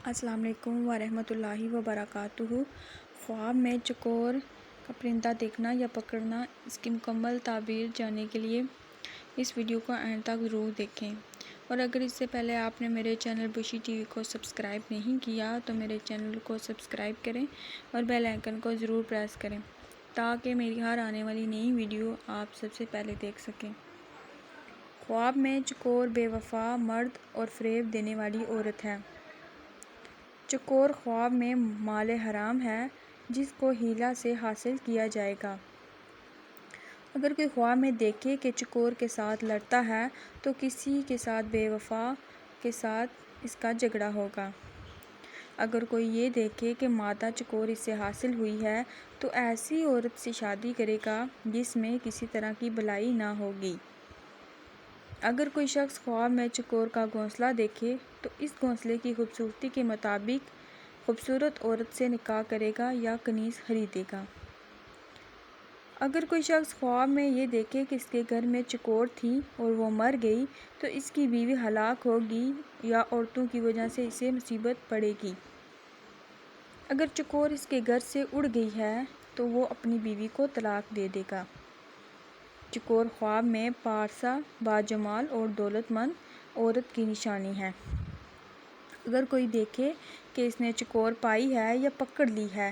السلام علیکم ورحمۃ اللہ وبرکاتہ۔ خواب میں چکور کا پرندہ دیکھنا یا پکڑنا، اس کی مکمل تعبیر جاننے کے لیے اس ویڈیو کو اینڈ تک ضرور دیکھیں، اور اگر اس سے پہلے آپ نے میرے چینل بشی ٹی وی کو سبسکرائب نہیں کیا تو میرے چینل کو سبسکرائب کریں اور بیل آئیکن کو ضرور پریس کریں تاکہ میری ہر آنے والی نئی ویڈیو آپ سب سے پہلے دیکھ سکیں۔ خواب میں چکور بے وفا مرد اور فریب دینے والی عورت ہے۔ چکور خواب میں مال حرام ہے جس کو ہیلا سے حاصل کیا جائے گا۔ اگر کوئی خواب میں دیکھے کہ چکور کے ساتھ لڑتا ہے تو کسی کے ساتھ بے وفا کے ساتھ اس کا جھگڑا ہوگا۔ اگر کوئی یہ دیکھے کہ مادہ چکور اس سے حاصل ہوئی ہے تو ایسی عورت سے شادی کرے گا جس میں کسی طرح کی بلائی نہ ہوگی۔ اگر کوئی شخص خواب میں چکور کا گھونسلہ دیکھے تو اس گھونسلے کی خوبصورتی کے مطابق خوبصورت عورت سے نکاح کرے گا یا کنیز خریدے گا۔ اگر کوئی شخص خواب میں یہ دیکھے کہ اس کے گھر میں چکور تھی اور وہ مر گئی تو اس کی بیوی ہلاک ہوگی یا عورتوں کی وجہ سے اسے مصیبت پڑے گی۔ اگر چکور اس کے گھر سے اڑ گئی ہے تو وہ اپنی بیوی کو طلاق دے دے گا۔ چکور خواب میں پارسا، باجمال اور دولت مند عورت کی نشانی ہے۔ اگر کوئی دیکھے کہ اس نے چکور پائی ہے یا پکڑ لی ہے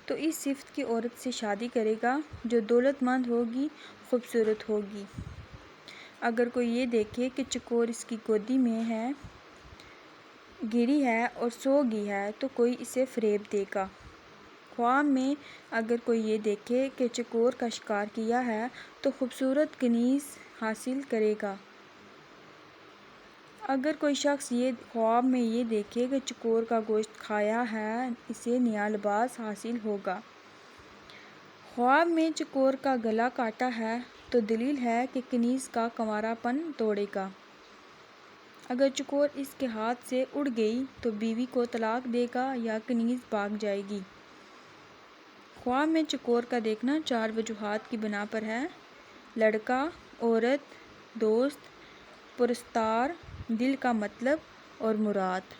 تو اس صفت کی عورت سے شادی کرے گا جو دولت مند ہوگی، خوبصورت ہوگی۔ اگر کوئی یہ دیکھے کہ چکور اس کی گودی میں گری ہے اور سو گئی ہے تو کوئی اسے فریب دے گا۔ خواب میں اگر کوئی یہ دیکھے کہ چکور کا شکار کیا ہے تو خوبصورت کنیز حاصل کرے گا۔ اگر کوئی شخص خواب میں یہ دیکھے کہ چکور کا گوشت کھایا ہے اسے نیا لباس حاصل ہوگا۔ خواب میں چکور کا گلا کاٹا ہے تو دلیل ہے کہ کنیز کا کنوارا پن توڑے گا۔ اگر چکور اس کے ہاتھ سے اڑ گئی تو بیوی کو طلاق دے گا یا کنیز بھاگ جائے گی۔ خواب میں چکور کا دیکھنا 4 وجوہات کی بنا پر ہے: لڑکا، عورت، دوست، پرستار، دل کا مطلب اور مراد۔